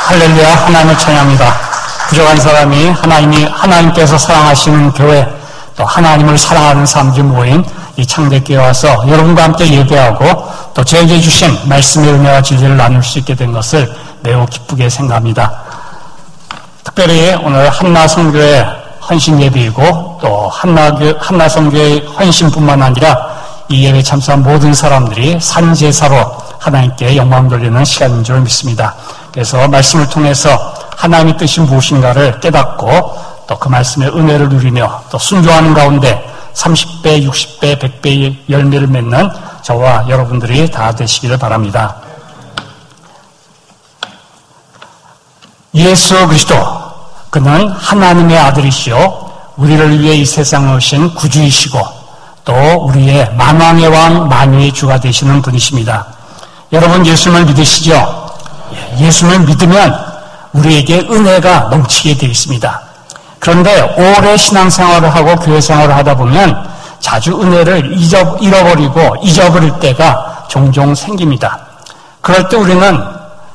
할렐루야, 하나님을 찬양합니다. 부족한 사람이 하나님께서 사랑하시는 교회, 또 하나님을 사랑하는 사람들이 모인 이 창대교회에 와서 여러분과 함께 예배하고 또 저에게 주신 말씀의 은혜와 진리를 나눌 수 있게 된 것을 매우 기쁘게 생각합니다. 특별히 오늘 한나성교회 헌신 예배이고 또 한나성교회 헌신뿐만 아니라 이 예배에 참석한 모든 사람들이 산제사로 하나님께 영광 돌리는 시간인 줄 믿습니다. 그래서 말씀을 통해서 하나님의 뜻이 무엇인가를 깨닫고 또 그 말씀의 은혜를 누리며 또 순종하는 가운데 30배, 60배, 100배의 열매를 맺는 저와 여러분들이 다 되시기를 바랍니다. 예수 그리스도, 그는 하나님의 아들이시요 우리를 위해 이 세상에 오신 구주이시고 또 우리의 만왕의 왕 만유의 주가 되시는 분이십니다. 여러분 예수님을 믿으시죠? 예수님을 믿으면 우리에게 은혜가 넘치게 되어 있습니다. 그런데 오래 신앙생활을 하고 교회생활을 하다 보면 자주 은혜를 잃어버리고 잊어버릴 때가 종종 생깁니다. 그럴 때 우리는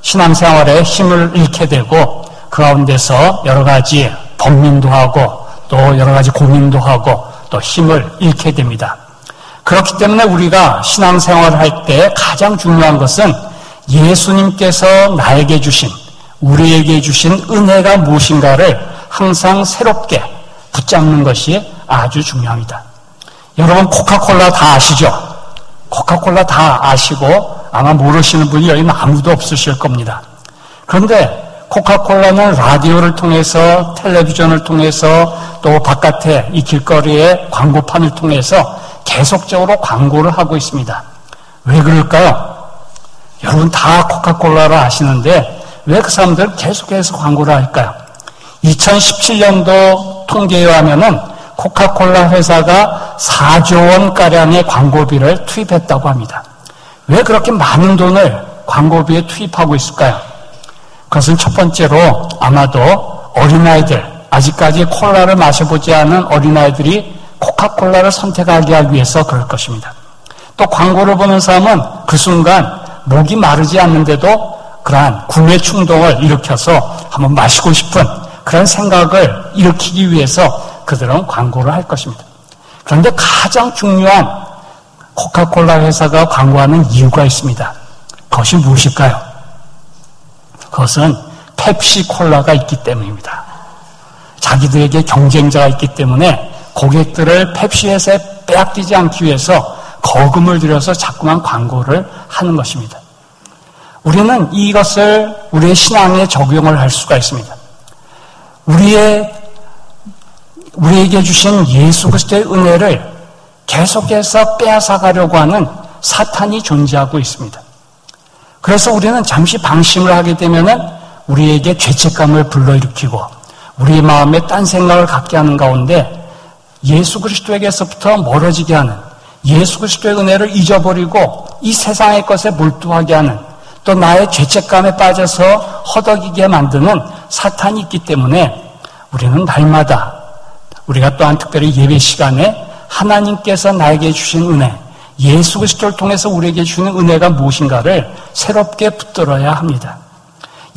신앙생활에 힘을 잃게 되고 그 가운데서 여러 가지 번민도 하고 또 여러 가지 고민도 하고 또 힘을 잃게 됩니다. 그렇기 때문에 우리가 신앙생활을 할 때 가장 중요한 것은 예수님께서 나에게 주신, 우리에게 주신 은혜가 무엇인가를 항상 새롭게 붙잡는 것이 아주 중요합니다. 여러분 코카콜라 다 아시죠? 코카콜라 다 아시고 아마 모르시는 분이 여기는 아무도 없으실 겁니다. 그런데 코카콜라는 라디오를 통해서, 텔레비전을 통해서, 또 바깥에 이 길거리의 광고판을 통해서 계속적으로 광고를 하고 있습니다. 왜 그럴까요? 여러분 다 코카콜라를 아시는데 왜 그 사람들 계속해서 광고를 할까요? 2017년도 통계에 의하면은 코카콜라 회사가 4조 원가량의 광고비를 투입했다고 합니다. 왜 그렇게 많은 돈을 광고비에 투입하고 있을까요? 그것은 첫 번째로 아마도 어린아이들, 아직까지 콜라를 마셔보지 않은 어린아이들이 코카콜라를 선택하게 하기 위해서 그럴 것입니다. 또 광고를 보는 사람은 그 순간 목이 마르지 않는데도 그러한 구매 충동을 일으켜서 한번 마시고 싶은 그런 생각을 일으키기 위해서 그들은 광고를 할 것입니다. 그런데 가장 중요한 코카콜라 회사가 광고하는 이유가 있습니다. 그것이 무엇일까요? 그것은 펩시콜라가 있기 때문입니다. 자기들에게 경쟁자가 있기 때문에 고객들을 펩시 회사에 빼앗기지 않기 위해서 거금을 들여서 자꾸만 광고를 하는 것입니다. 우리는 이것을 우리의 신앙에 적용을 할 수가 있습니다. 우리에게 주신 예수 그리스도의 은혜를 계속해서 빼앗아가려고 하는 사탄이 존재하고 있습니다. 그래서 우리는 잠시 방심을 하게 되면은 우리에게 죄책감을 불러일으키고 우리의 마음에 딴 생각을 갖게 하는 가운데 예수 그리스도에게서부터 멀어지게 하는, 예수 그리스도의 은혜를 잊어버리고 이 세상의 것에 몰두하게 하는, 또 나의 죄책감에 빠져서 허덕이게 만드는 사탄이 있기 때문에 우리는 날마다, 우리가 또한 특별히 예배 시간에 하나님께서 나에게 주신 은혜, 예수 그리스도를 통해서 우리에게 주는 은혜가 무엇인가를 새롭게 붙들어야 합니다.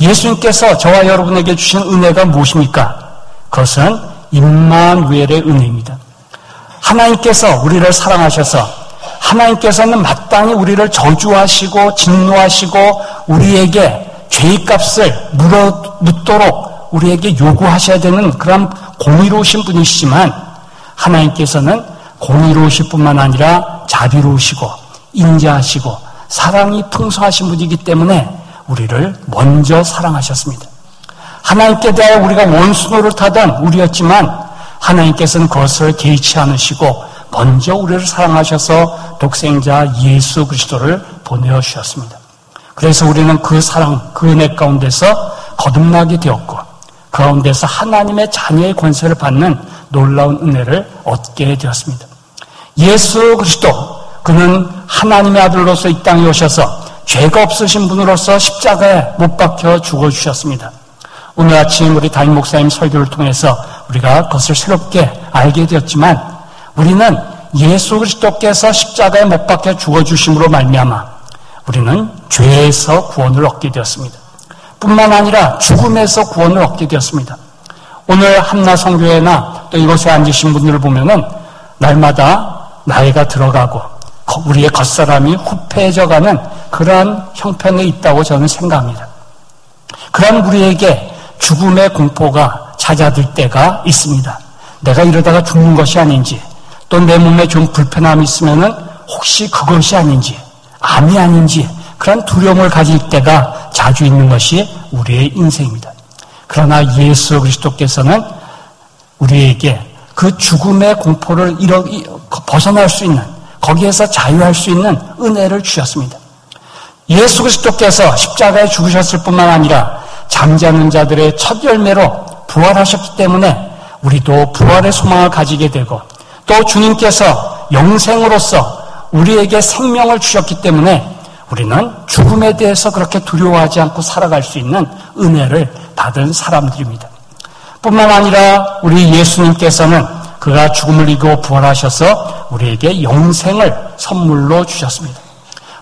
예수님께서 저와 여러분에게 주신 은혜가 무엇입니까? 그것은 임마누엘의 은혜입니다. 하나님께서 우리를 사랑하셔서 하나님께서는 마땅히 우리를 저주하시고 진노하시고 우리에게 죄값을 묻도록 우리에게 요구하셔야 되는 그런 공의로우신 분이시지만 하나님께서는 공의로우실 뿐만 아니라 자비로우시고 인자하시고 사랑이 풍성하신 분이기 때문에 우리를 먼저 사랑하셨습니다. 하나님께 대하여 우리가 원수노를 타던 우리였지만 하나님께서는 그것을 개의치 않으시고 먼저 우리를 사랑하셔서 독생자 예수 그리스도를 보내주셨습니다. 그래서 우리는 그 사랑, 그 은혜 가운데서 거듭나게 되었고 그 가운데서 하나님의 자녀의 권세를 받는 놀라운 은혜를 얻게 되었습니다. 예수 그리스도, 그는 하나님의 아들로서 이 땅에 오셔서 죄가 없으신 분으로서 십자가에 못 박혀 죽어주셨습니다. 오늘 아침 우리 담임 목사님 설교를 통해서 우리가 그것을 새롭게 알게 되었지만 우리는 예수 그리스도께서 십자가에 못 박혀 죽어주심으로 말미암아 우리는 죄에서 구원을 얻게 되었습니다. 뿐만 아니라 죽음에서 구원을 얻게 되었습니다. 오늘 한나성교회나 또 이곳에 앉으신 분들을 보면은 날마다 나이가 들어가고 우리의 겉사람이 후패해져가는 그러한 형편에 있다고 저는 생각합니다. 그런 우리에게 죽음의 공포가 찾아들 때가 있습니다. 내가 이러다가 죽는 것이 아닌지, 또 내 몸에 좀 불편함이 있으면은 혹시 그것이 아닌지, 암이 아닌지, 그런 두려움을 가질 때가 자주 있는 것이 우리의 인생입니다. 그러나 예수 그리스도께서는 우리에게 그 죽음의 공포를 벗어날 수 있는, 거기에서 자유할 수 있는 은혜를 주셨습니다. 예수 그리스도께서 십자가에 죽으셨을 뿐만 아니라 잠자는 자들의 첫 열매로 부활하셨기 때문에 우리도 부활의 소망을 가지게 되고, 또 주님께서 영생으로서 우리에게 생명을 주셨기 때문에 우리는 죽음에 대해서 그렇게 두려워하지 않고 살아갈 수 있는 은혜를 받은 사람들입니다. 뿐만 아니라 우리 예수님께서는 그가 죽음을 이기고 부활하셔서 우리에게 영생을 선물로 주셨습니다.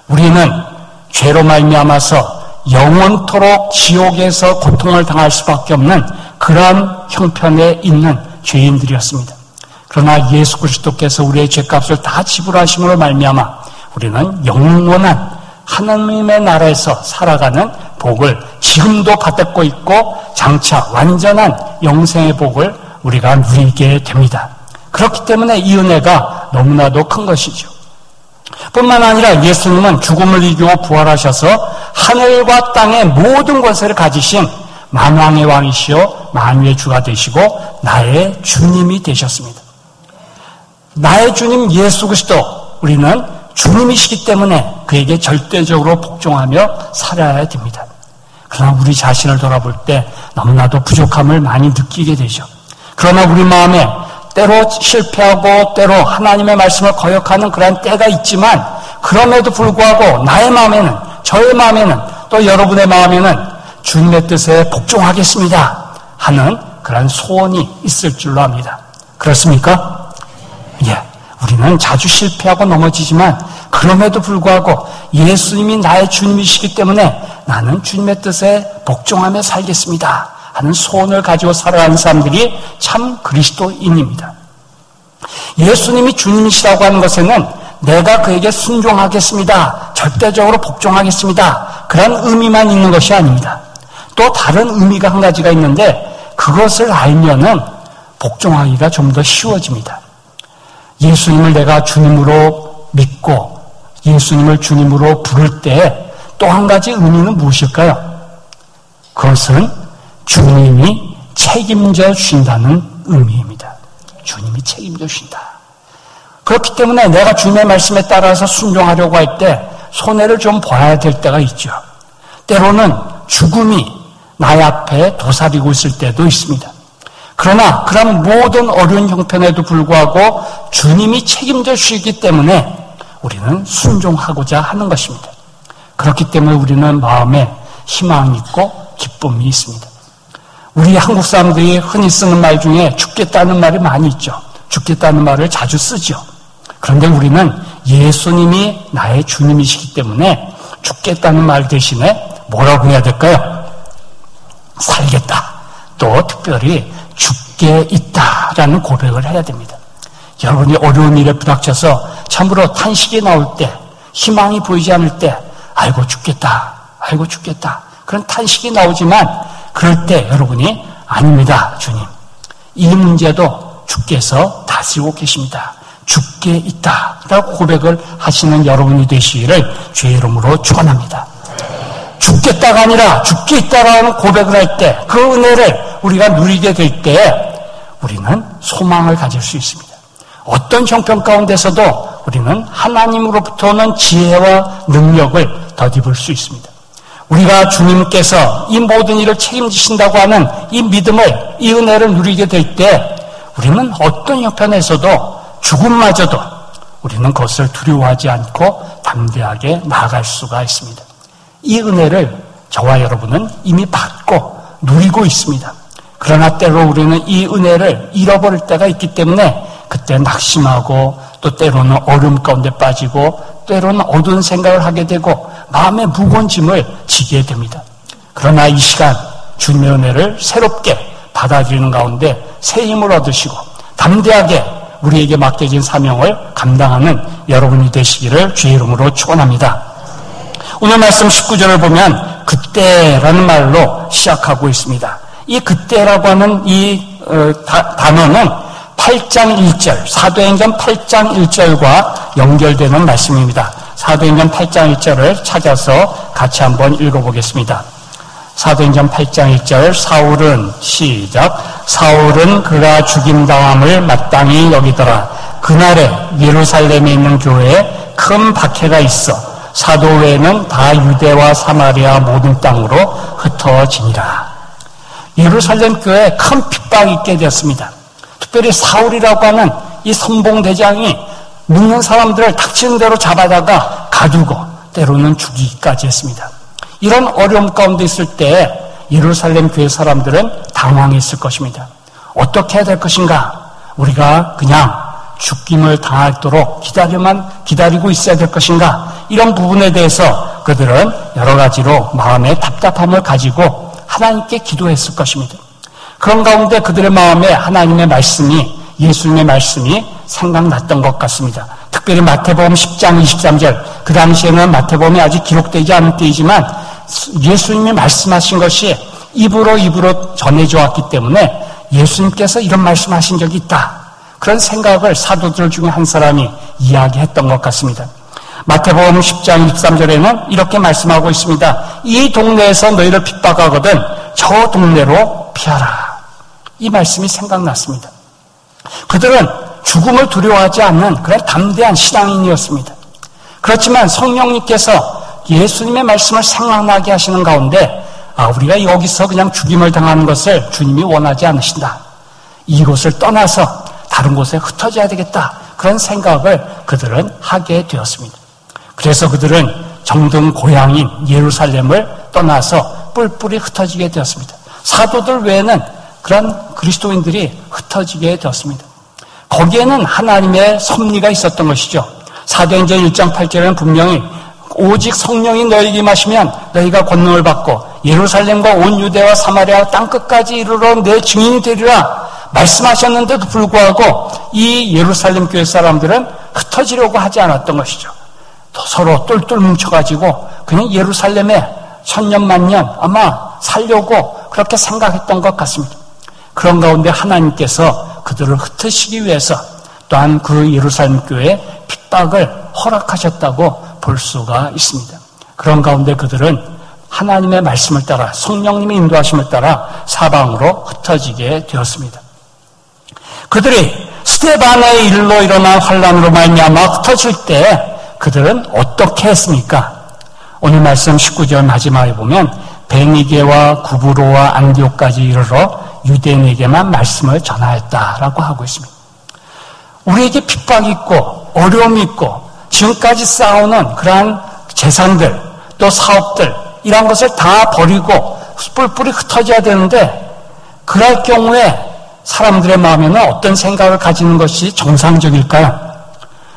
우리는 죄로 말미암아서 영원토록 지옥에서 고통을 당할 수밖에 없는 그러한 형편에 있는 죄인들이었습니다. 그러나 예수 그리스도께서 우리의 죄값을 다 지불하심으로 말미암아 우리는 영원한 하나님의 나라에서 살아가는 복을 지금도 받고 있고 장차 완전한 영생의 복을 우리가 누리게 됩니다. 그렇기 때문에 이 은혜가 너무나도 큰 것이죠. 뿐만 아니라 예수님은 죽음을 이기고 부활하셔서 하늘과 땅의 모든 권세를 가지신 만왕의 왕이시요 만유의 주가 되시고 나의 주님이 되셨습니다. 나의 주님 예수 그리스도, 우리는 주님이시기 때문에 그에게 절대적으로 복종하며 살아야 됩니다. 그러나 우리 자신을 돌아볼 때 너무나도 부족함을 많이 느끼게 되죠. 그러나 우리 마음에 때로 실패하고 때로 하나님의 말씀을 거역하는 그런 때가 있지만, 그럼에도 불구하고 나의 마음에는, 저의 마음에는, 또 여러분의 마음에는 주님의 뜻에 복종하겠습니다 하는 그런 소원이 있을 줄로 압니다. 그렇습니까? 예. 우리는 자주 실패하고 넘어지지만 그럼에도 불구하고 예수님이 나의 주님이시기 때문에 나는 주님의 뜻에 복종하며 살겠습니다 하는 소원을 가지고 살아가는 사람들이 참 그리스도인입니다. 예수님이 주님이시라고 하는 것에는 내가 그에게 순종하겠습니다, 절대적으로 복종하겠습니다, 그런 의미만 있는 것이 아닙니다. 또 다른 의미가 한 가지가 있는데, 그것을 알면은 복종하기가 좀 더 쉬워집니다. 예수님을 내가 주님으로 믿고 예수님을 주님으로 부를 때 또 한 가지 의미는 무엇일까요? 그것은 주님이 책임져 주신다는 의미입니다. 주님이 책임져 주신다. 그렇기 때문에 내가 주님의 말씀에 따라서 순종하려고 할 때 손해를 좀 봐야 될 때가 있죠. 때로는 죽음이 나의 앞에 도사리고 있을 때도 있습니다. 그러나 그런 모든 어려운 형편에도 불구하고 주님이 책임져 주시기 때문에 우리는 순종하고자 하는 것입니다. 그렇기 때문에 우리는 마음에 희망이 있고 기쁨이 있습니다. 우리 한국 사람들이 흔히 쓰는 말 중에 죽겠다는 말이 많이 있죠. 죽겠다는 말을 자주 쓰죠. 그런데 우리는 예수님이 나의 주님이시기 때문에 죽겠다는 말 대신에 뭐라고 해야 될까요? 살겠다. 또 특별히 죽게 있다라는 고백을 해야 됩니다. 여러분이 어려운 일에 부닥쳐서 참으로 탄식이 나올 때, 희망이 보이지 않을 때 아이고 죽겠다, 아이고 죽겠다, 그런 탄식이 나오지만 그럴 때 여러분이 아닙니다, 주님, 이 문제도 주께서 다스리고 계십니다, 죽게 있다라고 고백을 하시는 여러분이 되시기를 주의 이름으로 축원합니다. 죽겠다가 아니라 죽게 있다라는 고백을 할 때, 그 은혜를 우리가 누리게 될 때에 우리는 소망을 가질 수 있습니다. 어떤 형편 가운데서도 우리는 하나님으로부터 오는 지혜와 능력을 덧입을 수 있습니다. 우리가 주님께서 이 모든 일을 책임지신다고 하는 이 믿음을, 이 은혜를 누리게 될 때 우리는 어떤 형편에서도 죽음마저도 우리는 그것을 두려워하지 않고 담대하게 나아갈 수가 있습니다. 이 은혜를 저와 여러분은 이미 받고 누리고 있습니다. 그러나 때로 우리는 이 은혜를 잃어버릴 때가 있기 때문에 그때 낙심하고 또 때로는 어려움 가운데 빠지고 때로는 어두운 생각을 하게 되고 마음의 무거운 짐을 지게 됩니다. 그러나 이 시간 주님의 은혜를 새롭게 받아들이는 가운데 새 힘을 얻으시고 담대하게 우리에게 맡겨진 사명을 감당하는 여러분이 되시기를 주의 이름으로 축원합니다. 오늘 말씀 19절을 보면 그때라는 말로 시작하고 있습니다. 이 그때라고 하는 이 단어는 8장 1절, 사도행전 8장 1절과 연결되는 말씀입니다. 사도행전 8장 1절을 찾아서 같이 한번 읽어보겠습니다. 사도행전 8장 1절 사울은 시작 사울은 그가 죽임당함을 마땅히 여기더라. 그날에 예루살렘에 있는 교회에 큰 박해가 있어 사도 외에는 다 유대와 사마리아 모든 땅으로 흩어지니라. 예루살렘 교회에 큰 핍박이 있게 되었습니다. 특별히 사울이라고 하는 이 선봉대장이 믿는 사람들을 닥치는 대로 잡아다가 가두고 때로는 죽이기까지 했습니다. 이런 어려움 가운데 있을 때 예루살렘 교회 사람들은 당황했을 것입니다. 어떻게 해야 될 것인가? 우리가 그냥 죽임을 당하도록 기다리고 있어야 될 것인가? 이런 부분에 대해서 그들은 여러 가지로 마음의 답답함을 가지고 하나님께 기도했을 것입니다. 그런 가운데 그들의 마음에 하나님의 말씀이, 예수님의 말씀이 생각났던 것 같습니다. 특별히 마태복음 10장 23절, 그 당시에는 마태복음이 아직 기록되지 않은 때이지만 예수님이 말씀하신 것이 입으로 전해져 왔기 때문에 예수님께서 이런 말씀하신 적이 있다. 그런 생각을 사도들 중에 한 사람이 이야기했던 것 같습니다. 마태복음 10장 23절에는 이렇게 말씀하고 있습니다. 이 동네에서 너희를 핍박하거든 저 동네로 피하라. 이 말씀이 생각났습니다. 그들은 죽음을 두려워하지 않는 그런 담대한 신앙인이었습니다. 그렇지만 성령님께서 예수님의 말씀을 생각나게 하시는 가운데 우리가 여기서 그냥 죽임을 당하는 것을 주님이 원하지 않으신다. 이곳을 떠나서 다른 곳에 흩어져야 되겠다. 그런 생각을 그들은 하게 되었습니다. 그래서 그들은 정든 고향인 예루살렘을 떠나서 뿔뿔이 흩어지게 되었습니다. 사도들 외에는 그런 그리스도인들이 흩어지게 되었습니다. 거기에는 하나님의 섭리가 있었던 것이죠. 사도행전 1장 8절에는 분명히 오직 성령이 너희에게 임하시면 너희가 권능을 받고 예루살렘과 온 유대와 사마리아 땅끝까지 이르러 내 증인이 되리라 말씀하셨는데도 불구하고 이 예루살렘 교회 사람들은 흩어지려고 하지 않았던 것이죠. 서로 똘똘 뭉쳐가지고 그냥 예루살렘에 천년만년 아마 살려고 그렇게 생각했던 것 같습니다. 그런 가운데 하나님께서 그들을 흩으시기 위해서 또한 그 예루살렘 교회에 핍박을 허락하셨다고 볼 수가 있습니다. 그런 가운데 그들은 하나님의 말씀을 따라 성령님의 인도하심을 따라 사방으로 흩어지게 되었습니다. 그들이 스데반의 일로 일어난 환란으로 말미암아 흩어질 때 그들은 어떻게 했습니까? 오늘 말씀 19절 마지막에 보면 베니게와 구브로와 안디옥까지 이르러 유대인에게만 말씀을 전하였다라고 하고 있습니다. 우리에게 핍박이 있고 어려움이 있고 지금까지 쌓아오는 그러한 재산들 또 사업들 이런 것을 다 버리고 뿔뿔이 흩어져야 되는데 그럴 경우에 사람들의 마음에는 어떤 생각을 가지는 것이 정상적일까요?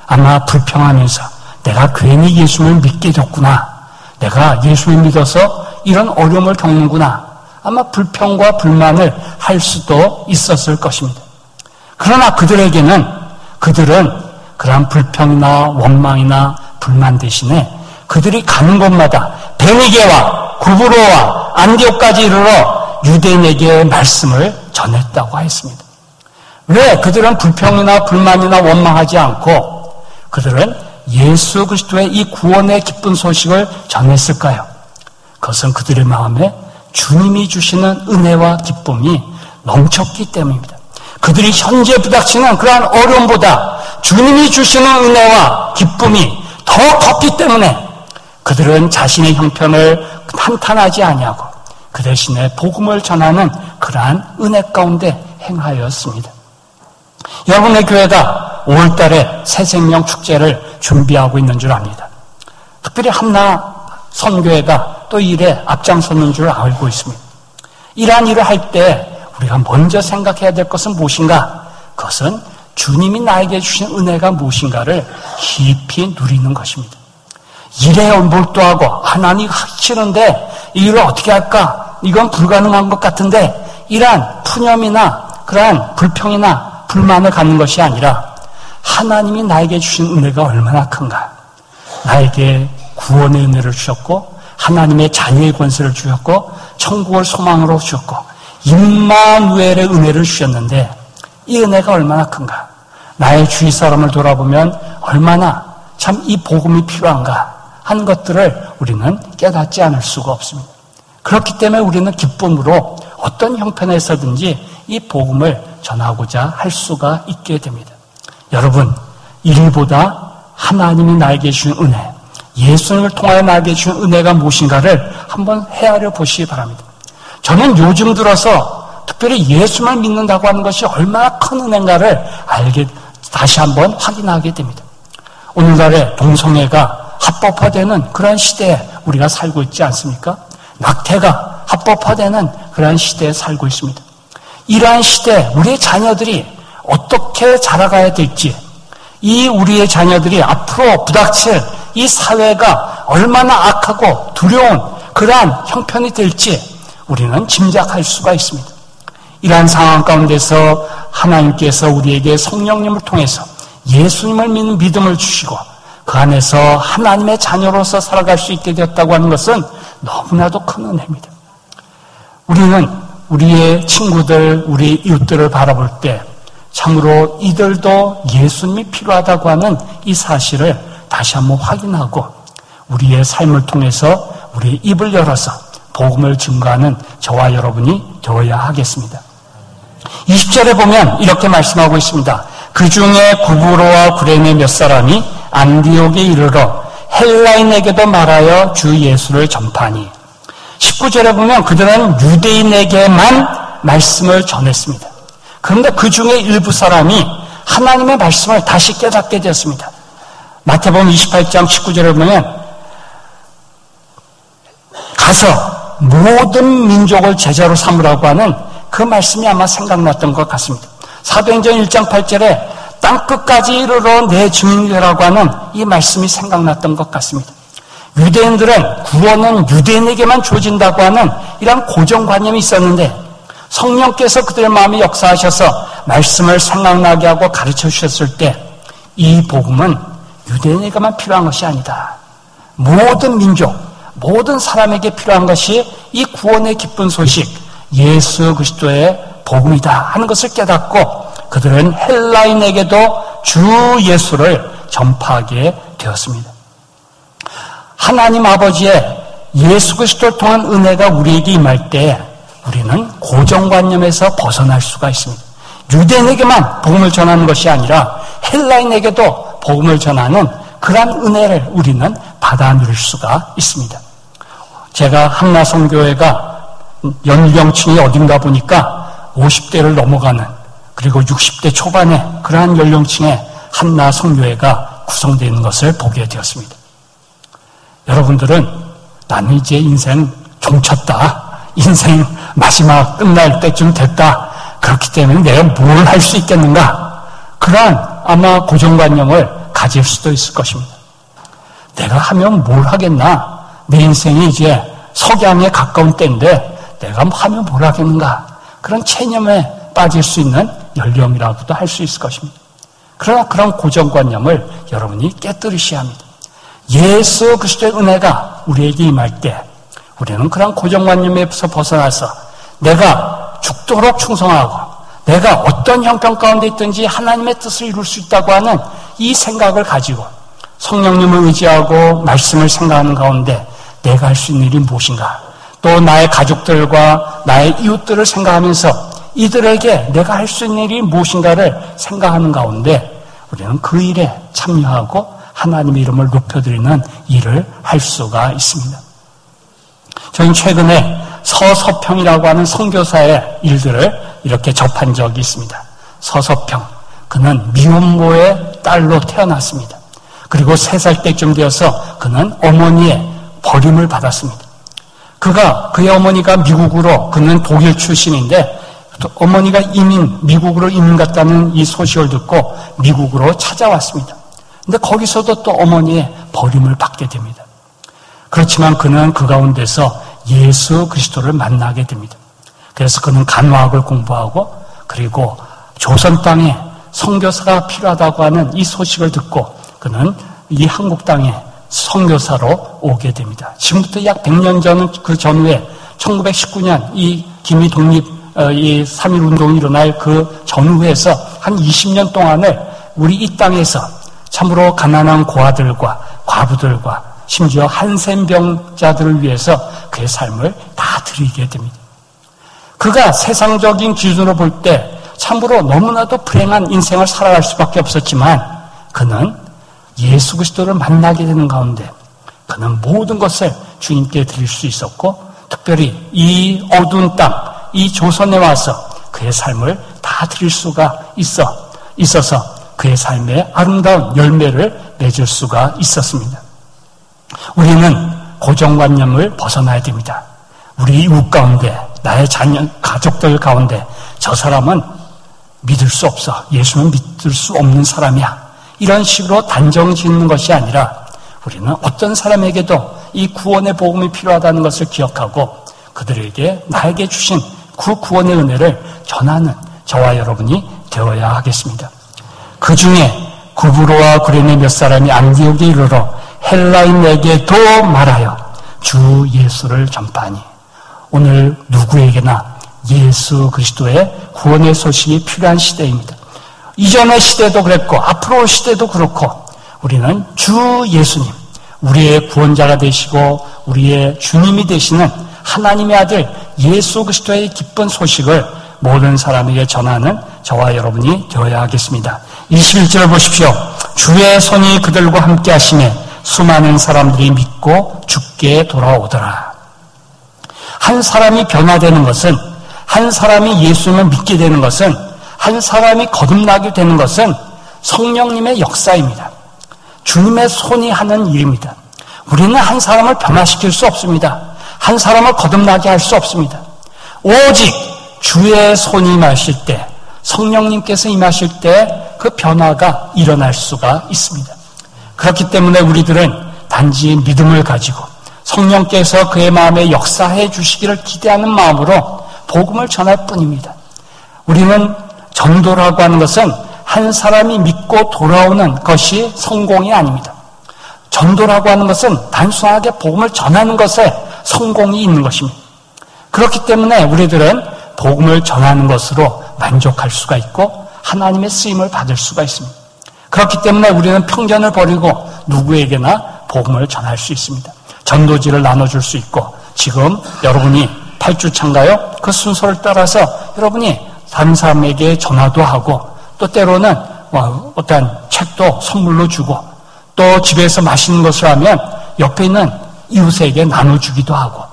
아마 불평하면서 내가 괜히 예수님을 믿게 됐구나. 내가 예수님을 믿어서 이런 어려움을 겪는구나. 아마 불평과 불만을 할 수도 있었을 것입니다. 그러나 그들은 그러한 불평이나 원망이나 불만 대신에 그들이 가는 곳마다 베니게와 구브로와 안디옥까지 이르러 유대인에게 말씀을 전했다고 했습니다. 왜 그들은 불평이나 불만이나 원망하지 않고 그들은 예수 그리스도의 이 구원의 기쁜 소식을 전했을까요? 그것은 그들의 마음에 주님이 주시는 은혜와 기쁨이 넘쳤기 때문입니다. 그들이 현재 부닥치는 그러한 어려움보다 주님이 주시는 은혜와 기쁨이 더 컸기 때문에 그들은 자신의 형편을 한탄하지 아니하고 그 대신에 복음을 전하는 그러한 은혜 가운데 행하였습니다. 여러분의 교회가 5월달에 새생명 축제를 준비하고 있는 줄 압니다. 특별히 한나 선교회가 또 일에 앞장서는 줄 알고 있습니다. 이러한 일을 할 때 우리가 먼저 생각해야 될 것은 무엇인가? 그것은 주님이 나에게 주신 은혜가 무엇인가를 깊이 누리는 것입니다. 일에 몰두하고 하나님 하시는데 이 일을 어떻게 할까? 이건 불가능한 것 같은데 이러한 푸념이나 그러한 불평이나 불만을 갖는 것이 아니라 하나님이 나에게 주신 은혜가 얼마나 큰가. 나에게 구원의 은혜를 주셨고 하나님의 자녀의 권세를 주셨고 천국을 소망으로 주셨고 임마누엘의 은혜를 주셨는데 이 은혜가 얼마나 큰가. 나의 주위 사람을 돌아보면 얼마나 참 이 복음이 필요한가 하는 것들을 우리는 깨닫지 않을 수가 없습니다. 그렇기 때문에 우리는 기쁨으로 어떤 형편에서든지 이 복음을 전하고자 할 수가 있게 됩니다. 여러분, 일보다 하나님이 나에게 주신 은혜, 예수님을 통하여 나에게 주신 은혜가 무엇인가를 한번 헤아려 보시기 바랍니다. 저는 요즘 들어서 특별히 예수만 믿는다고 하는 것이 얼마나 큰 은혜인가를 다시 한번 확인하게 됩니다. 오늘날의 동성애가 합법화되는 그런 시대에 우리가 살고 있지 않습니까? 낙태가 합법화되는 그런 시대에 살고 있습니다. 이러한 시대에 우리의 자녀들이 어떻게 자라가야 될지, 이 우리의 자녀들이 앞으로 부닥칠 이 사회가 얼마나 악하고 두려운 그러한 형편이 될지 우리는 짐작할 수가 있습니다. 이러한 상황 가운데서 하나님께서 우리에게 성령님을 통해서 예수님을 믿는 믿음을 주시고 그 안에서 하나님의 자녀로서 살아갈 수 있게 되었다고 하는 것은 너무나도 큰 은혜입니다. 우리는 우리의 친구들, 우리 이웃들을 바라볼 때 참으로 이들도 예수님이 필요하다고 하는 이 사실을 다시 한번 확인하고 우리의 삶을 통해서 우리의 입을 열어서 복음을 증거하는 저와 여러분이 되어야 하겠습니다. 20절에 보면 이렇게 말씀하고 있습니다. 그 중에 구브로와 구레네 몇 사람이 안디옥에 이르러 헬라인에게도 말하여 주 예수를 전파하니 19절에 보면 그들은 유대인에게만 말씀을 전했습니다. 그런데 그 중에 일부 사람이 하나님의 말씀을 다시 깨닫게 되었습니다. 마태복음 28장 19절을 보면 가서 모든 민족을 제자로 삼으라고 하는 그 말씀이 아마 생각났던 것 같습니다. 사도행전 1장 8절에 땅끝까지 이르러 내 증인이라고 하는 이 말씀이 생각났던 것 같습니다. 유대인들은 구원은 유대인에게만 주어진다고 하는 이런 고정관념이 있었는데 성령께서 그들의 마음에 역사하셔서 말씀을 생각나게 하고 가르쳐 주셨을 때 이 복음은 유대인에게만 필요한 것이 아니다. 모든 민족, 모든 사람에게 필요한 것이 이 구원의 기쁜 소식, 예수 그리스도의 복음이다 하는 것을 깨닫고 그들은 헬라인에게도 주 예수를 전파하게 되었습니다. 하나님 아버지의 예수 그리스도를 통한 은혜가 우리에게 임할 때 우리는 고정관념에서 벗어날 수가 있습니다. 유대인에게만 복음을 전하는 것이 아니라 헬라인에게도 복음을 전하는 그러한 은혜를 우리는 받아 누릴 수가 있습니다. 제가 한나성교회가 연령층이 어딘가 보니까 50대를 넘어가는 그리고 60대 초반의 그러한 연령층의 한나성교회가 구성되어 있는 것을 보게 되었습니다. 여러분들은 나는 이제 인생 종쳤다. 인생 마지막 끝날 때쯤 됐다. 그렇기 때문에 내가 뭘 할 수 있겠는가? 그러한 아마 고정관념을 가질 수도 있을 것입니다. 내가 하면 뭘 하겠나? 내 인생이 이제 석양에 가까운 때인데 내가 하면 뭘 하겠는가? 그런 체념에 빠질 수 있는 연령이라고도 할 수 있을 것입니다. 그러나 그런 고정관념을 여러분이 깨뜨리셔야 합니다. 예수 그리스도의 은혜가 우리에게 임할 때 우리는 그런 고정관념에서 벗어나서 내가 죽도록 충성하고 내가 어떤 형편 가운데 있든지 하나님의 뜻을 이룰 수 있다고 하는 이 생각을 가지고 성령님을 의지하고 말씀을 생각하는 가운데 내가 할 수 있는 일이 무엇인가? 또 나의 가족들과 나의 이웃들을 생각하면서 이들에게 내가 할 수 있는 일이 무엇인가를 생각하는 가운데 우리는 그 일에 참여하고 하나님의 이름을 높여드리는 일을 할 수가 있습니다. 저는 최근에 서서평이라고 하는 선교사의 일들을 이렇게 접한 적이 있습니다. 서서평, 그는 미혼모의 딸로 태어났습니다. 그리고 3살 때쯤 되어서 그는 어머니의 버림을 받았습니다. 그의 어머니가 미국으로, 그는 독일 출신인데 어머니가 미국으로 이민 갔다는 이 소식을 듣고 미국으로 찾아왔습니다. 근데 거기서도 또 어머니의 버림을 받게 됩니다. 그렇지만 그는 그 가운데서 예수 그리스도를 만나게 됩니다. 그래서 그는 간호학을 공부하고 그리고 조선 땅에 선교사가 필요하다고 하는 이 소식을 듣고 그는 이 한국 땅에 선교사로 오게 됩니다. 지금부터 약 100년 전 그 전후에 1919년 이 기미 독립 이 3.1 운동이 일어날 그 전후에서 한 20년 동안을 우리 이 땅에서 참으로 가난한 고아들과 과부들과 심지어 한센병자들을 위해서 그의 삶을 다 드리게 됩니다. 그가 세상적인 기준으로 볼 때 참으로 너무나도 불행한 인생을 살아갈 수밖에 없었지만 그는 예수 그리스도를 만나게 되는 가운데 그는 모든 것을 주님께 드릴 수 있었고 특별히 이 어두운 땅, 이 조선에 와서 그의 삶을 다 드릴 수가 있어서 그의 삶에 아름다운 열매를 맺을 수가 있었습니다. 우리는 고정관념을 벗어나야 됩니다. 우리 이웃 가운데, 나의 자녀, 가족들 가운데 저 사람은 믿을 수 없어. 예수는 믿을 수 없는 사람이야. 이런 식으로 단정 짓는 것이 아니라 우리는 어떤 사람에게도 이 구원의 복음이 필요하다는 것을 기억하고 그들에게 나에게 주신 그 구원의 은혜를 전하는 저와 여러분이 되어야 하겠습니다. 그 중에 구브로와 구레네 몇 사람이 안디옥에 이르러 헬라인에게도 말하여 주 예수를 전파하니 오늘 누구에게나 예수 그리스도의 구원의 소식이 필요한 시대입니다. 이전의 시대도 그랬고 앞으로 올 시대도 그렇고 우리는 주 예수님, 우리의 구원자가 되시고 우리의 주님이 되시는 하나님의 아들 예수 그리스도의 기쁜 소식을 모든 사람에게 전하는 저와 여러분이 되어야 하겠습니다. 21절을 보십시오. 주의 손이 그들과 함께 하시매 수많은 사람들이 믿고 주께 돌아오더라. 한 사람이 변화되는 것은, 한 사람이 예수님을 믿게 되는 것은, 한 사람이 거듭나게 되는 것은 성령님의 역사입니다. 주님의 손이 하는 일입니다. 우리는 한 사람을 변화시킬 수 없습니다. 한 사람을 거듭나게 할 수 없습니다. 오직 주의 손이 임하실 때, 성령님께서 임하실 때 그 변화가 일어날 수가 있습니다. 그렇기 때문에 우리들은 단지 믿음을 가지고 성령께서 그의 마음에 역사해 주시기를 기대하는 마음으로 복음을 전할 뿐입니다. 우리는 전도라고 하는 것은 한 사람이 믿고 돌아오는 것이 성공이 아닙니다. 전도라고 하는 것은 단순하게 복음을 전하는 것에 성공이 있는 것입니다. 그렇기 때문에 우리들은 복음을 전하는 것으로 만족할 수가 있고 하나님의 쓰임을 받을 수가 있습니다. 그렇기 때문에 우리는 편견을 버리고 누구에게나 복음을 전할 수 있습니다. 전도지를 나눠줄 수 있고 지금 여러분이 8주차인가요? 그 순서를 따라서 여러분이 다른 사람에게 전화도 하고 또 때로는 어떤 책도 선물로 주고 또 집에서 맛있는 것을 하면 옆에 있는 이웃에게 나눠주기도 하고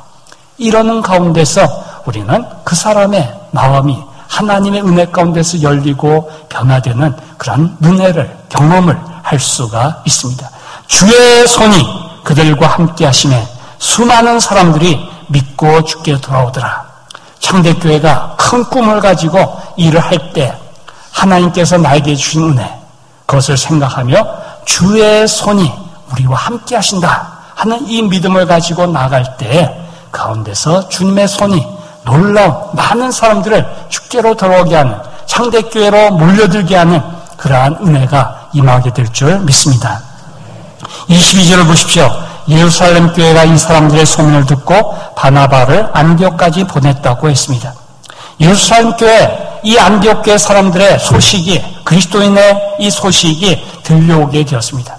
이러는 가운데서 우리는 그 사람의 마음이 하나님의 은혜 가운데서 열리고 변화되는 그런 은혜를 경험을 할 수가 있습니다. 주의 손이 그들과 함께 하심에 수많은 사람들이 믿고 주께 돌아오더라. 창대교회가 큰 꿈을 가지고 일을 할 때 하나님께서 나에게 주신 은혜 그것을 생각하며 주의 손이 우리와 함께 하신다 하는 이 믿음을 가지고 나갈 때 가운데서 주님의 손이 놀라운 많은 사람들을 주께로 돌아오게 하는 창대교회로 몰려들게 하는 그러한 은혜가 임하게 될 줄 믿습니다. 22절을 보십시오. 예루살렘 교회가 이 사람들의 소문을 듣고 바나바를 안디옥까지 보냈다고 했습니다. 예루살렘 교회, 이 안디옥 교회 사람들의 소식이, 그리스도인의 이 소식이 들려오게 되었습니다.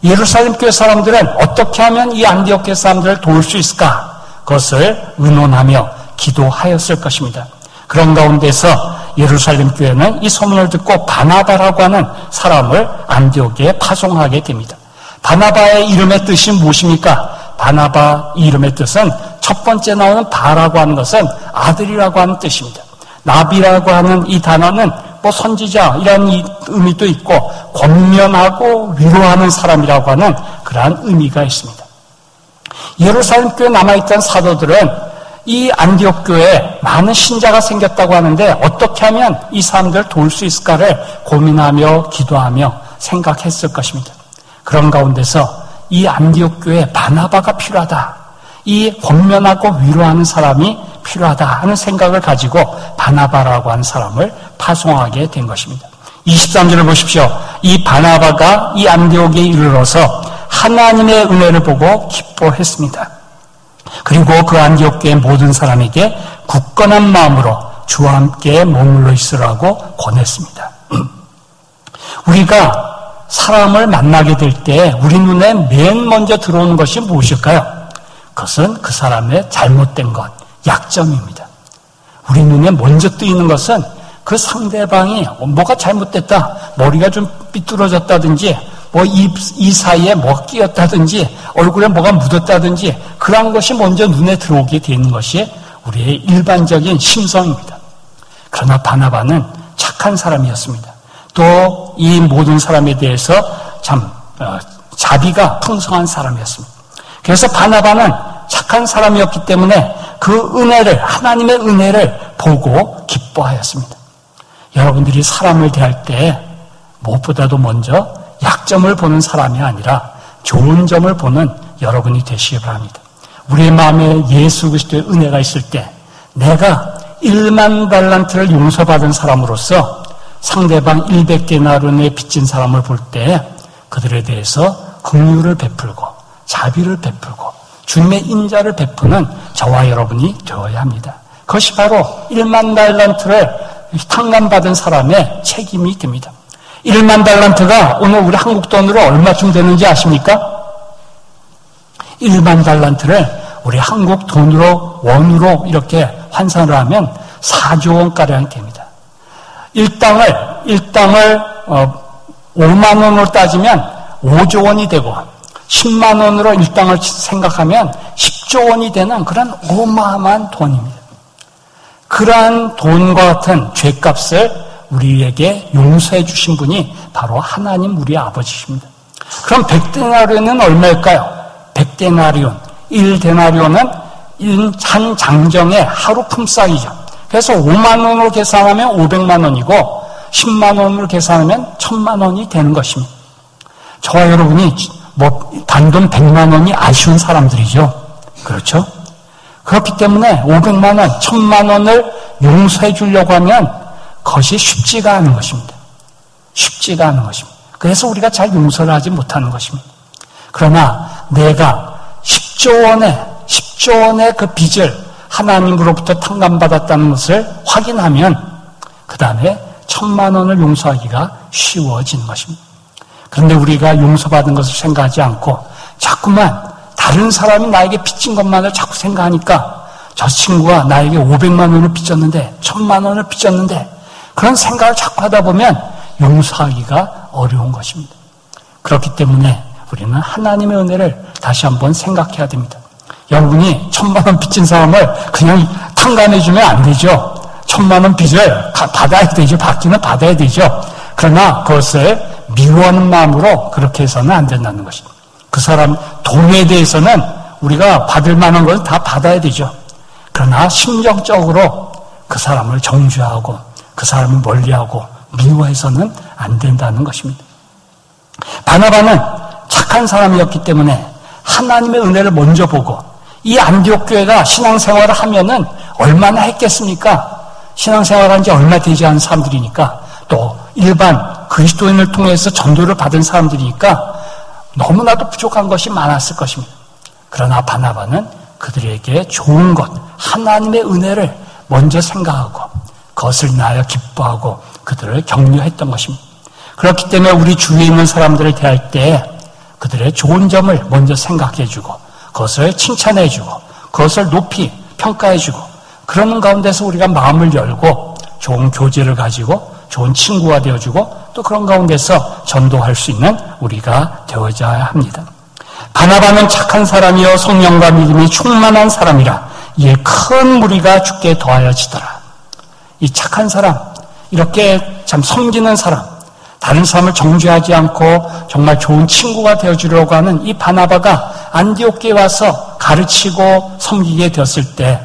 예루살렘 교회 사람들은 어떻게 하면 이 안디옥 교회 사람들을 도울 수 있을까? 그것을 의논하며 기도하였을 것입니다. 그런 가운데서 예루살렘 교회는 이 소문을 듣고 바나바라고 하는 사람을 안디옥에 파송하게 됩니다. 바나바의 이름의 뜻이 무엇입니까? 바나바 이름의 뜻은 첫 번째 나오는 바라고 하는 것은 아들이라고 하는 뜻입니다. 나비라고 하는 이 단어는 선지자 이런 의미도 있고 권면하고 위로하는 사람이라고 하는 그러한 의미가 있습니다. 예루살렘 교회에 남아있던 사도들은 이 안디옥 교회에 많은 신자가 생겼다고 하는데 어떻게 하면 이 사람들을 도울 수 있을까를 고민하며 기도하며 생각했을 것입니다. 그런 가운데서 이 안디옥 교회에 바나바가 필요하다. 이 권면하고 위로하는 사람이 필요하다 하는 생각을 가지고 바나바라고 하는 사람을 파송하게 된 것입니다. 23절을 보십시오. 이 바나바가 이 안디옥에 이르러서 하나님의 은혜를 보고 기뻐했습니다. 그리고 그 안디옥 교회 모든 사람에게 굳건한 마음으로 주와 함께 머물러 있으라고 권했습니다. 우리가 사람을 만나게 될 때 우리 눈에 맨 먼저 들어오는 것이 무엇일까요? 그것은 그 사람의 잘못된 것, 약점입니다. 우리 눈에 먼저 뜨이는 것은 그 상대방이 뭐가 잘못됐다, 머리가 좀 삐뚤어졌다든지 이 사이에 뭐가 끼었다든지 얼굴에 뭐가 묻었다든지 그런 것이 먼저 눈에 들어오게 되는 것이 우리의 일반적인 심성입니다. 그러나 바나바는 착한 사람이었습니다. 또 이 모든 사람에 대해서 참 자비가 풍성한 사람이었습니다. 그래서 바나바는 착한 사람이었기 때문에 그 은혜를, 하나님의 은혜를 보고 기뻐하였습니다. 여러분들이 사람을 대할 때 무엇보다도 먼저 약점을 보는 사람이 아니라 좋은 점을 보는 여러분이 되시기 바랍니다. 우리의 마음에 예수 그리스도의 은혜가 있을 때 내가 1만 달란트를 용서받은 사람으로서 상대방 100데나리온에 빚진 사람을 볼 때 그들에 대해서 긍휼을 베풀고 자비를 베풀고 주님의 인자를 베푸는 저와 여러분이 되어야 합니다. 그것이 바로 1만 달란트를 탕감받은 사람의 책임이 됩니다. 1만 달란트가 오늘 우리 한국 돈으로 얼마쯤 되는지 아십니까? 1만 달란트를 우리 한국 돈으로, 원으로 이렇게 환산을 하면 4조 원가량 됩니다. 1땅을 5만 원으로 따지면 5조 원이 되고 10만 원으로 1땅을 생각하면 10조 원이 되는 그런 어마어마한 돈입니다. 그러한 돈과 같은 죄값을 우리에게 용서해 주신 분이 바로 하나님 우리 아버지십니다. 그럼 100데나리온은 얼마일까요? 100데나리온, 1데나리온은 한 장정의 하루 품삯이죠. 그래서 5만 원으로 계산하면 500만 원이고 10만 원으로 계산하면 1000만 원이 되는 것입니다. 저와 여러분이 단돈 100만 원이 아쉬운 사람들이죠. 그렇죠? 그렇기 때문에 500만 원, 1000만 원을 용서해 주려고 하면 그것이 쉽지가 않은 것입니다. 쉽지가 않은 것입니다. 그래서 우리가 잘 용서를 하지 못하는 것입니다. 그러나 내가 10조 원의 그 빚을 하나님으로부터 탕감받았다는 것을 확인하면 그 다음에 1000만 원을 용서하기가 쉬워지는 것입니다. 그런데 우리가 용서받은 것을 생각하지 않고 자꾸만 다른 사람이 나에게 빚진 것만을 자꾸 생각하니까 저 친구가 나에게 500만 원을 빚졌는데 1000만 원을 빚졌는데 그런 생각을 자꾸 하다 보면 용서하기가 어려운 것입니다. 그렇기 때문에 우리는 하나님의 은혜를 다시 한번 생각해야 됩니다. 여러분이 1000만 원 빚진 사람을 그냥 탕감해주면 안 되죠. 1000만 원 빚을 받아야 되죠. 받기는 받아야 되죠. 그러나 그것을 미워하는 마음으로 그렇게 해서는 안 된다는 것입니다. 그 사람 돈에 대해서는 우리가 받을 만한 걸 다 받아야 되죠. 그러나 심정적으로 그 사람을 정죄하고 그 사람을 멀리하고 미워해서는 안 된다는 것입니다. 바나바는 착한 사람이었기 때문에 하나님의 은혜를 먼저 보고 이 안디옥 교회가 신앙생활을 하면은 얼마나 했겠습니까? 신앙생활을 한 지 얼마 되지 않은 사람들이니까 또 일반 그리스도인을 통해서 전도를 받은 사람들이니까 너무나도 부족한 것이 많았을 것입니다. 그러나 바나바는 그들에게 좋은 것, 하나님의 은혜를 먼저 생각하고 그것을 인하여 기뻐하고 그들을 격려했던 것입니다. 그렇기 때문에 우리 주위에 있는 사람들을 대할 때 그들의 좋은 점을 먼저 생각해주고 그것을 칭찬해주고 그것을 높이 평가해주고 그러는 가운데서 우리가 마음을 열고 좋은 교제를 가지고 좋은 친구가 되어주고 또 그런 가운데서 전도할 수 있는 우리가 되어져야 합니다. 바나바는 착한 사람이요 성령과 믿음이 충만한 사람이라 이에 큰 무리가 주께 더하여지더라. 이 착한 사람, 이렇게 참 섬기는 사람, 다른 사람을 정죄하지 않고 정말 좋은 친구가 되어주려고 하는 이 바나바가 안디옥에 와서 가르치고 섬기게 되었을 때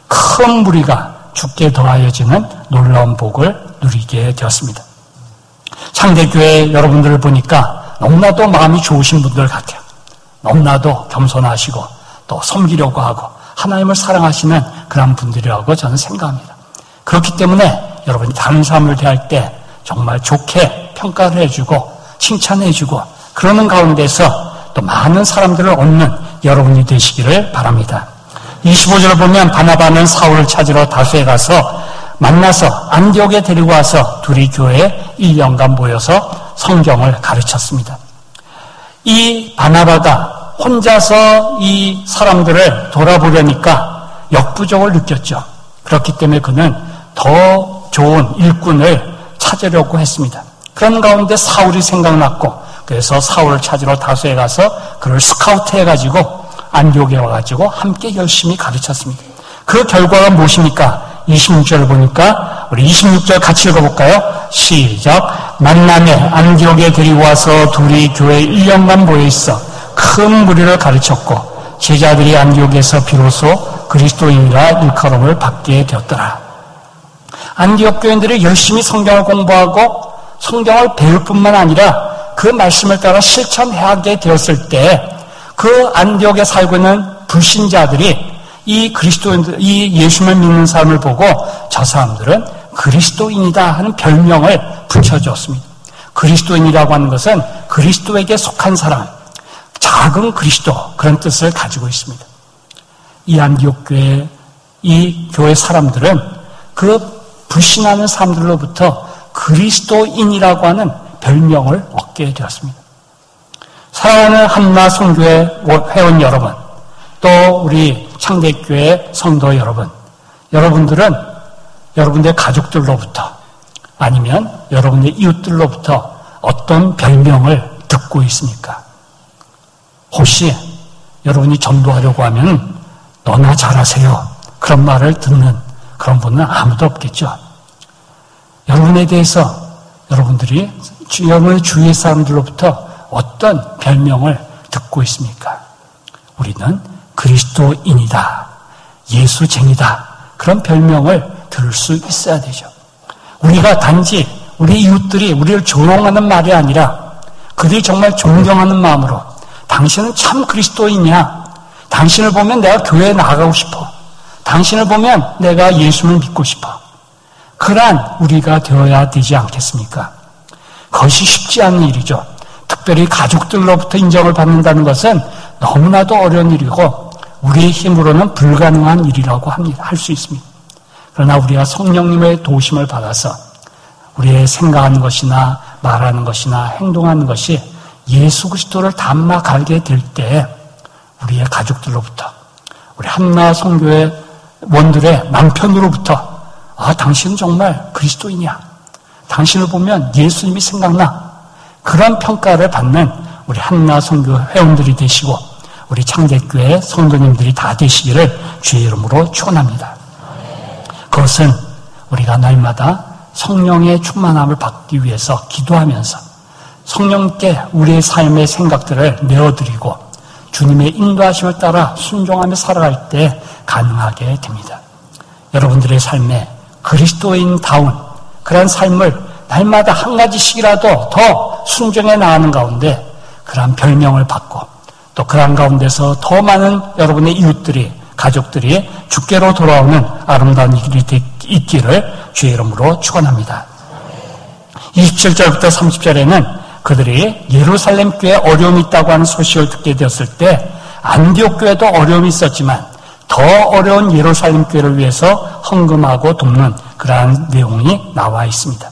큰 무리가 주께 더하여지는 놀라운 복을 누리게 되었습니다. 창대교회 여러분들을 보니까 너무나도 마음이 좋으신 분들 같아요. 너무나도 겸손하시고 또 섬기려고 하고 하나님을 사랑하시는 그런 분들이라고 저는 생각합니다. 그렇기 때문에 여러분이 다른 사람을 대할 때 정말 좋게 평가를 해주고 칭찬해주고 그러는 가운데서 또 많은 사람들을 얻는 여러분이 되시기를 바랍니다. 25절을 보면 바나바는 사울을 찾으러 다소에 가서 만나서 안디옥에 데리고 와서 둘이 교회에 1년간 모여서 성경을 가르쳤습니다. 이 바나바가 혼자서 이 사람들을 돌아보려니까 역부족을 느꼈죠. 그렇기 때문에 그는 더 좋은 일꾼을 찾으려고 했습니다. 그런 가운데 사울이 생각났고 그래서 사울을 찾으러 다소에 가서 그를 스카우트해가지고 안디옥에 와가지고 함께 열심히 가르쳤습니다. 그 결과가 무엇입니까? 26절을 보니까 우리 26절 같이 읽어볼까요? 시작. 만남에 안디옥에 데리고 와서 둘이 교회에 1년간 모여있어 큰 무리를 가르쳤고 제자들이 안디옥에서 비로소 그리스도인이라 일컬음을 받게 되었더라. 안디옥 교인들이 열심히 성경을 공부하고 성경을 배울 뿐만 아니라 그 말씀을 따라 실천하게 되었을 때 그 안디옥에 살고 있는 불신자들이 이 그리스도인들, 이 예수를 믿는 사람을 보고 저 사람들은 그리스도인이다 하는 별명을 붙여주었습니다. 그리스도인이라고 하는 것은 그리스도에게 속한 사람, 작은 그리스도 그런 뜻을 가지고 있습니다. 이 안디옥 교회, 이 교회 사람들은 그 불신하는 사람들로부터 그리스도인이라고 하는 별명을 얻게 되었습니다. 사랑하는 한나 선교회 회원 여러분, 또 우리 창대교회 성도 여러분, 여러분들은 여러분의 가족들로부터 아니면 여러분의 이웃들로부터 어떤 별명을 듣고 있습니까? 혹시 여러분이 전도하려고 하면 너나 잘하세요 그런 말을 듣는 그런 분은 아무도 없겠죠. 여러분에 대해서 여러분들이 여러분의 주위의 사람들로부터 어떤 별명을 듣고 있습니까? 우리는 그리스도인이다, 예수쟁이다 그런 별명을 들을 수 있어야 되죠. 우리가 단지 우리 이웃들이 우리를 조롱하는 말이 아니라 그들이 정말 존경하는 마음으로 당신은 참 그리스도인이야, 당신을 보면 내가 교회에 나가고 싶어, 당신을 보면 내가 예수를 믿고 싶어, 그러한 우리가 되어야 되지 않겠습니까? 그것이 쉽지 않은 일이죠. 특별히 가족들로부터 인정을 받는다는 것은 너무나도 어려운 일이고 우리의 힘으로는 불가능한 일이라고 할 수 있습니다. 그러나 우리가 성령님의 도우심을 받아서 우리의 생각하는 것이나 말하는 것이나 행동하는 것이 예수 그리스도를 닮아가게 될 때 우리의 가족들로부터, 우리 한나 선교회 원들의 남편으로부터 당신은 정말 그리스도인이야, 당신을 보면 예수님이 생각나, 그런 평가를 받는 우리 한나 선교 회원들이 되시고 우리 창대교회 성도님들이 다 되시기를 주의 이름으로 축원합니다. 그것은 우리가 날마다 성령의 충만함을 받기 위해서 기도하면서 성령께 우리의 삶의 생각들을 내어드리고 주님의 인도하심을 따라 순종하며 살아갈 때 가능하게 됩니다. 여러분들의 삶에 그리스도인다운 그런 삶을 날마다 한 가지씩이라도 더 순종해 나가는 가운데 그러한 별명을 받고 또 그러한 가운데서 더 많은 여러분의 이웃들이, 가족들이 주께로 돌아오는 아름다운 일이 있기를 주의 이름으로 축원합니다. 27절부터 30절에는 그들이 예루살렘 교회에 어려움이 있다고 하는 소식을 듣게 되었을 때 안디옥 교회도 어려움이 있었지만 더 어려운 예루살렘 교회를 위해서 헌금하고 돕는 그러한 내용이 나와 있습니다.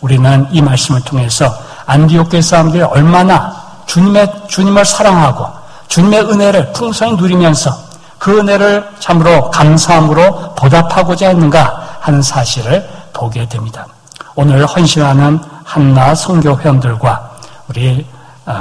우리는 이 말씀을 통해서 안디옥 교회 사람들이 얼마나 주님을 사랑하고 주님의 은혜를 풍성히 누리면서 그 은혜를 참으로 감사함으로 보답하고자 했는가 하는 사실을 보게 됩니다. 오늘 헌신하는 한나 선교 회원들과 우리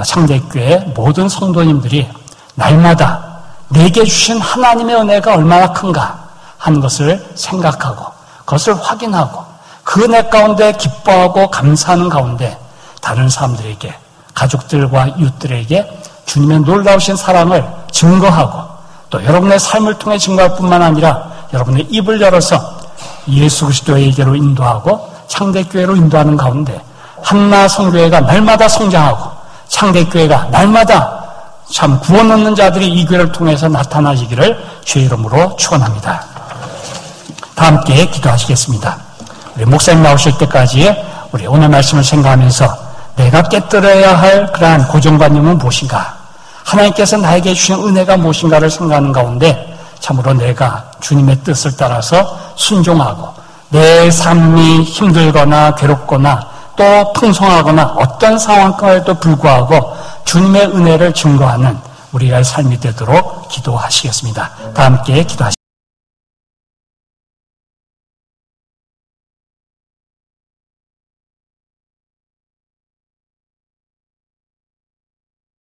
창대교회 모든 성도님들이 날마다 내게 주신 하나님의 은혜가 얼마나 큰가 하는 것을 생각하고 그것을 확인하고 그 은혜 가운데 기뻐하고 감사하는 가운데 다른 사람들에게, 가족들과 이웃들에게 주님의 놀라우신 사랑을 증거하고 또 여러분의 삶을 통해 증거할 뿐만 아니라 여러분의 입을 열어서 예수 그리스도에게로 인도하고 창대교회로 인도하는 가운데 한나 선교회가 날마다 성장하고 창대교회가 날마다 참 구원 얻는 자들이 이 교회를 통해서 나타나시기를 주의 이름으로 축원합니다. 다 함께 기도하시겠습니다. 우리 목사님 나오실 때까지 우리 오늘 말씀을 생각하면서 내가 깨뜨려야 할 그러한 고정관념은 무엇인가, 하나님께서 나에게 주신 은혜가 무엇인가를 생각하는 가운데 참으로 내가 주님의 뜻을 따라서 순종하고 내 삶이 힘들거나 괴롭거나 또 풍성하거나 어떤 상황에도 불구하고 주님의 은혜를 증거하는 우리의 삶이 되도록 기도하시겠습니다. 다 함께 기도하시겠습니다.